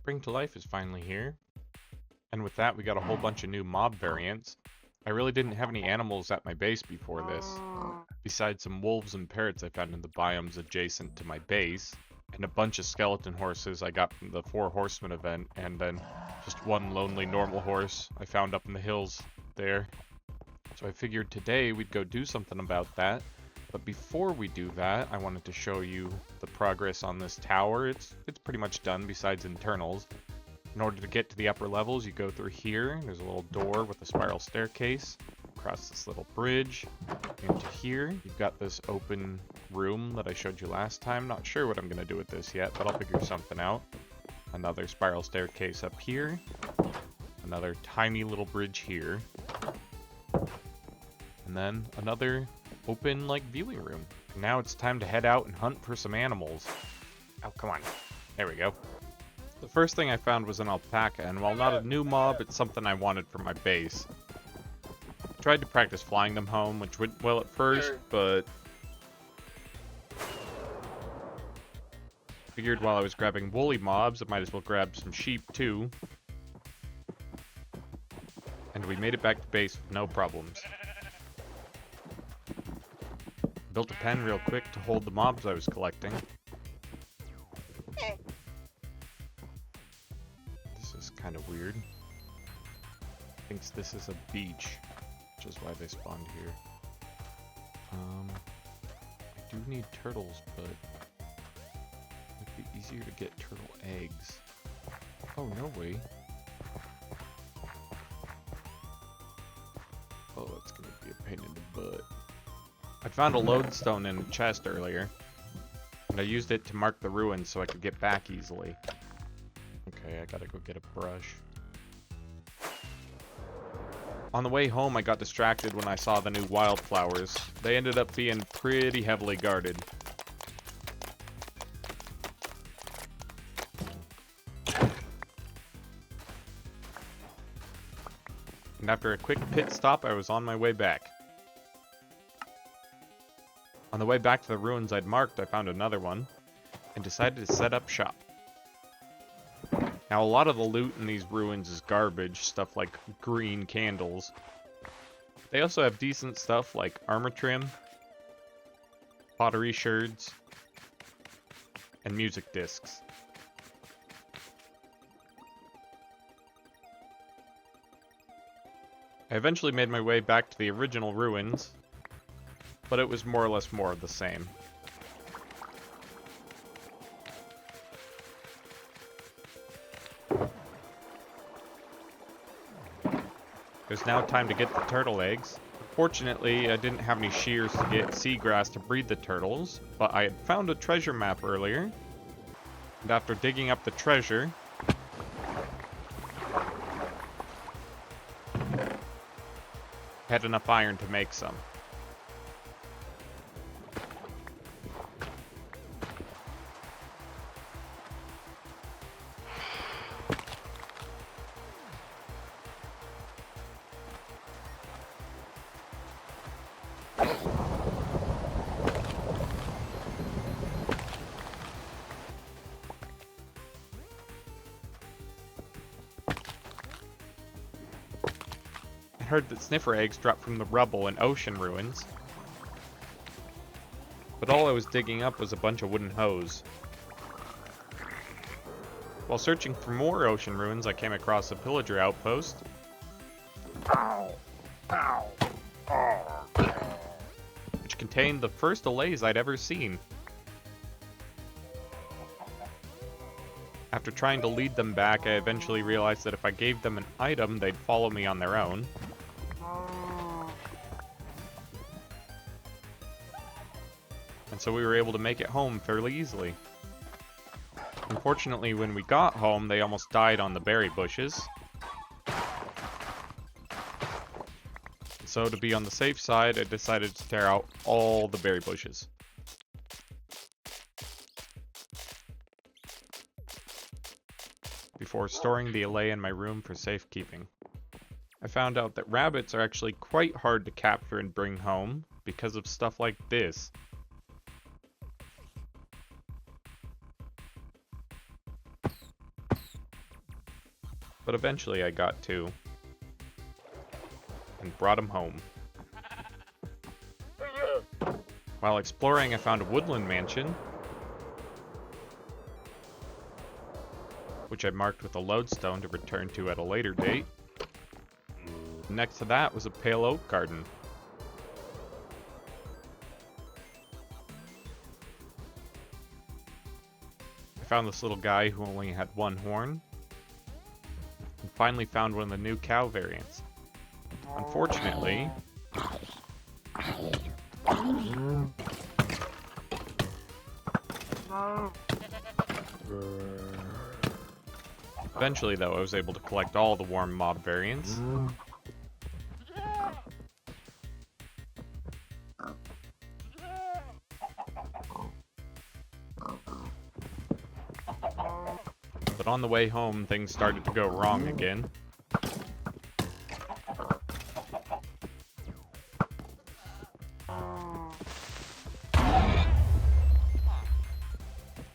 Bring to Life is finally here, and with that we got a whole bunch of new mob variants. I really didn't have any animals at my base before this, besides some wolves and parrots I found in the biomes adjacent to my base, and a bunch of skeleton horses I got from the Four Horsemen event, and then just one lonely normal horse I found up in the hills there. So I figured today we'd go do something about that. But before we do that, I wanted to show you the progress on this tower. It's pretty much done besides internals. In order to get to the upper levels, you go through here. There's a little door with a spiral staircase. Across this little bridge. Into here, you've got this open room that I showed you last time. Not sure what I'm going to do with this yet, but I'll figure something out. Another spiral staircase up here. Another tiny little bridge here. And then another open, viewing room. Now it's time to head out and hunt for some animals. Oh, come on. There we go. The first thing I found was an alpaca, and while not a new mob, it's something I wanted for my base. I tried to practice flying them home, which went well at first, but figured while I was grabbing woolly mobs, I might as well grab some sheep too. And we made it back to base with no problems. Built a pen real quick to hold the mobs I was collecting. This is kind of weird. Thinks this is a beach, which is why they spawned here. I do need turtles, but it might be easier to get turtle eggs. Oh, no way. Oh, that's gonna be a pain in the butt. I found a lodestone in a chest earlier, and I used it to mark the ruins so I could get back easily. Okay, I gotta go get a brush. On the way home, I got distracted when I saw the new wildflowers. They ended up being pretty heavily guarded. And after a quick pit stop, I was on my way back. On the way back to the ruins I'd marked, I found another one, and decided to set up shop. Now, a lot of the loot in these ruins is garbage, stuff like green candles. They also have decent stuff like armor trim, pottery sherds, and music discs. I eventually made my way back to the original ruins, but it was more or less more of the same. It was now time to get the turtle eggs. Fortunately, I didn't have any shears to get seagrass to breed the turtles, but I had found a treasure map earlier, and after digging up the treasure, I had enough iron to make some. I heard that sniffer eggs drop from the rubble in ocean ruins, but all I was digging up was a bunch of wooden hoes. While searching for more ocean ruins, I came across a pillager outpost, which contained the first allays I'd ever seen. After trying to lead them back, I eventually realized that if I gave them an item, they'd follow me on their own. And so we were able to make it home fairly easily. Unfortunately, when we got home, they almost died on the berry bushes. So to be on the safe side, I decided to tear out all the berry bushes. Before storing the allay in my room for safekeeping. I found out that rabbits are actually quite hard to capture and bring home because of stuff like this. But eventually I got 2. And brought them home. While exploring, I found a woodland mansion, which I marked with a lodestone to return to at a later date. Next to that was a pale oak garden. I found this little guy who only had 1 horn, and finally found one of the new cow variants. Unfortunately, eventually though, I was able to collect all the warm mob variants. But on the way home, things started to go wrong again.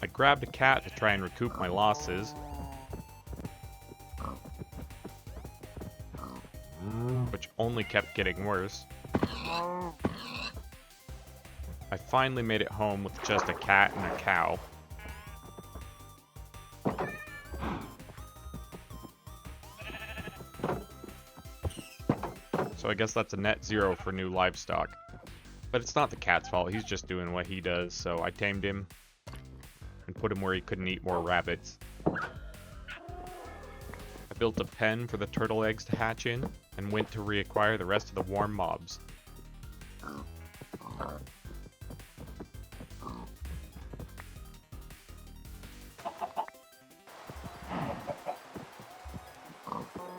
I grabbed a cat to try and recoup my losses, which only kept getting worse. I finally made it home with just a cat and a cow. So I guess that's a net 0 for new livestock. But it's not the cat's fault, he's just doing what he does, so I tamed him and put him where he couldn't eat more rabbits. I built a pen for the turtle eggs to hatch in, and went to reacquire the rest of the warm mobs.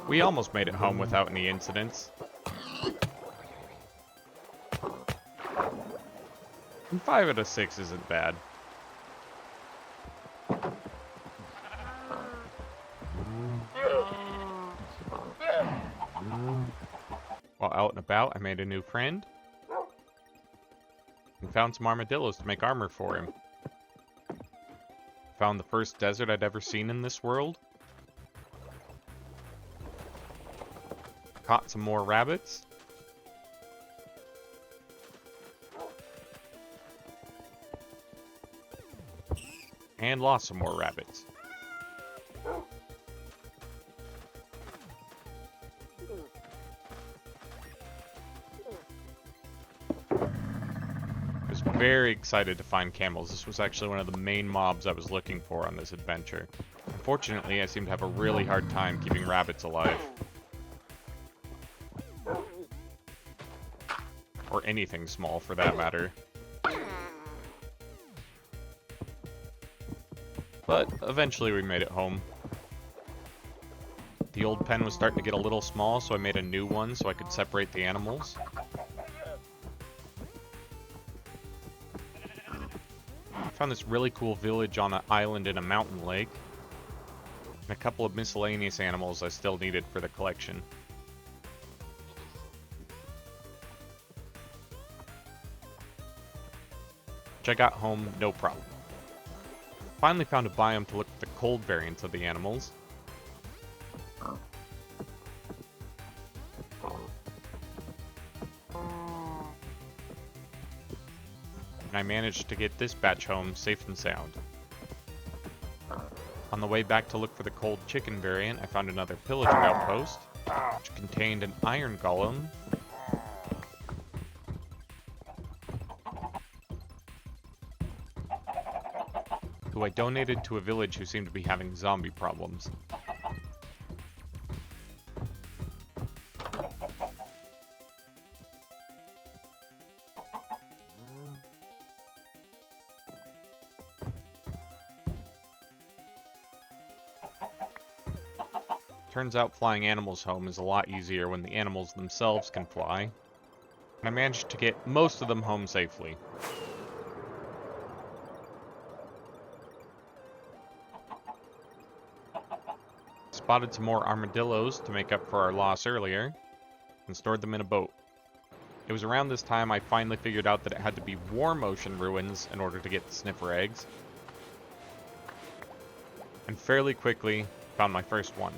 We almost made it home without any incidents. And 5 out of 6 isn't bad. While out and about, I made a new friend. And found some armadillos to make armor for him. Found the first desert I'd ever seen in this world. Caught some more rabbits. And lost some more rabbits. I was very excited to find camels. This was actually one of the main mobs I was looking for on this adventure. Unfortunately, I seem to have a really hard time keeping rabbits alive. Or anything small, for that matter. But eventually we made it home. The old pen was starting to get a little small, so I made a new one so I could separate the animals. I found this really cool village on an island in a mountain lake. And a couple of miscellaneous animals I still needed for the collection. Which I got home, no problem. Finally found a biome to look at the cold variants of the animals. And I managed to get this batch home safe and sound. On the way back to look for the cold chicken variant, I found another pillaging outpost, which contained an iron golem, who I donated to a village who seemed to be having zombie problems. Turns out flying animals home is a lot easier when the animals themselves can fly, and I managed to get most of them home safely. Spotted some more armadillos to make up for our loss earlier, and stored them in a boat. It was around this time I finally figured out that it had to be warm ocean ruins in order to get the sniffer eggs, and fairly quickly found my first one.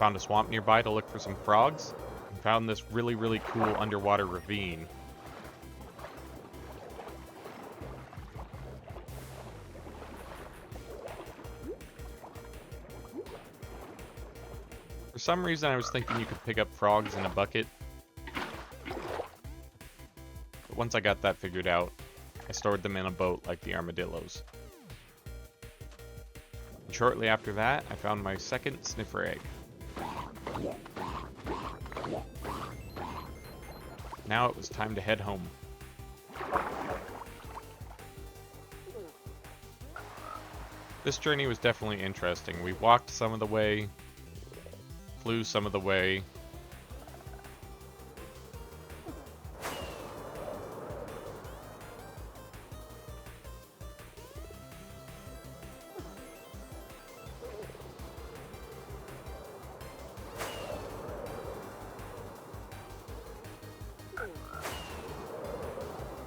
Found a swamp nearby to look for some frogs, and found this really, really cool underwater ravine. For some reason, I was thinking you could pick up frogs in a bucket. But once I got that figured out, I stored them in a boat like the armadillos. And shortly after that, I found my second sniffer egg. Now it was time to head home. This journey was definitely interesting. We walked some of the way, flew some of the way.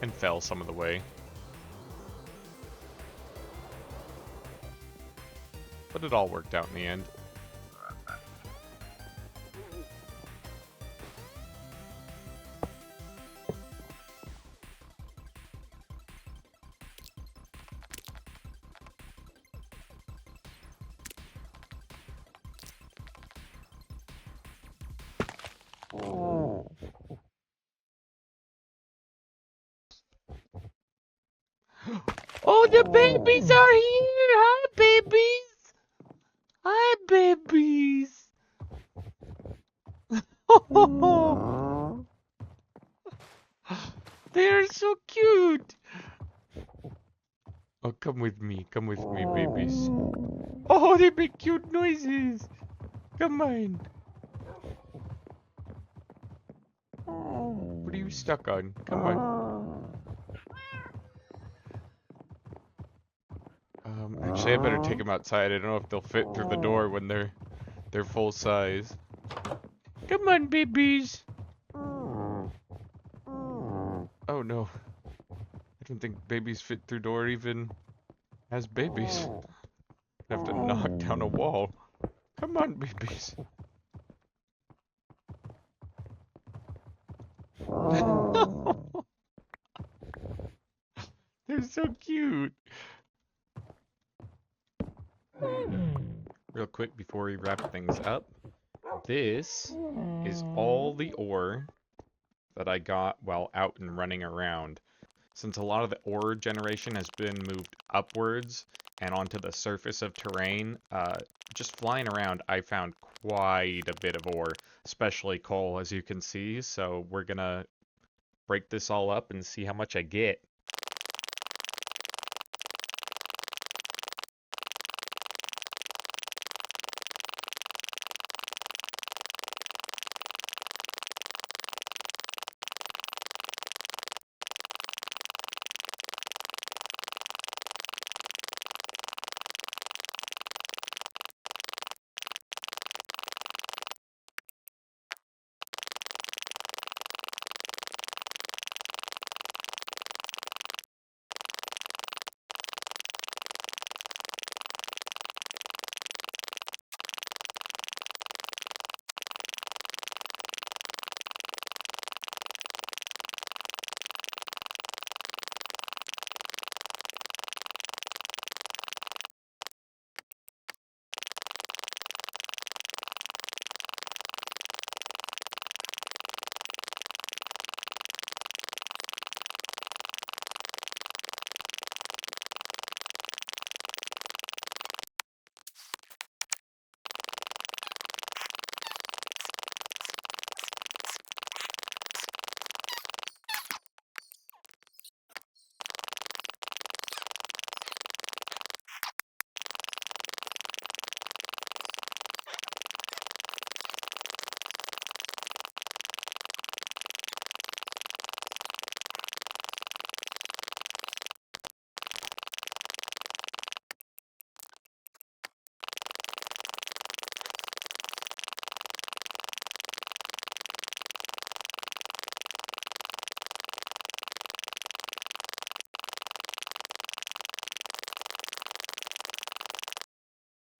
And fell some of the way. But it all worked out in the end. Oh, the babies are here! Hi, babies! Hi, babies! They are so cute! Oh, come with me, babies. Oh, they make cute noises! Come on! What are you stuck on? Come on. Actually, I better take them outside. I don't know if they'll fit through the door when they're full size. Come on, babies! Oh no. I don't think babies fit through door even as babies. I have to knock down a wall. Come on, babies. They're so cute. Real quick before we wrap things up, this is all the ore that I got while out and running around. Since a lot of the ore generation has been moved upwards and onto the surface of terrain, just flying around, I found quite a bit of ore, especially coal, as you can see. So we're gonna break this all up and see how much I get.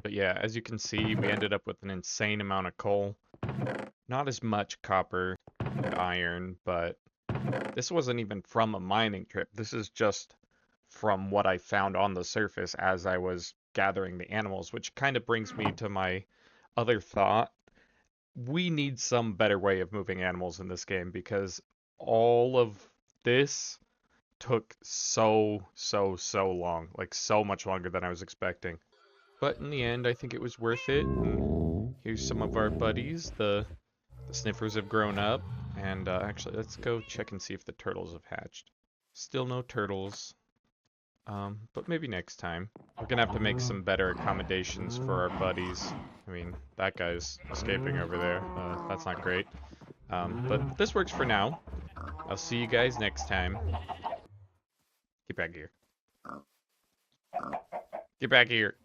But yeah, as you can see, we ended up with an insane amount of coal. Not as much copper and iron, but this wasn't even from a mining trip. This is just from what I found on the surface as I was gathering the animals, which kind of brings me to my other thought. We need some better way of moving animals in this game because all of this took so long, like so much longer than I was expecting. But in the end, I think it was worth it. And here's some of our buddies. The sniffers have grown up. And actually, let's go check and see if the turtles have hatched. Still no turtles. But maybe next time. We're gonna have to make some better accommodations for our buddies. I mean, that guy's escaping over there. That's not great. But this works for now. I'll see you guys next time. Get back here. Get back here.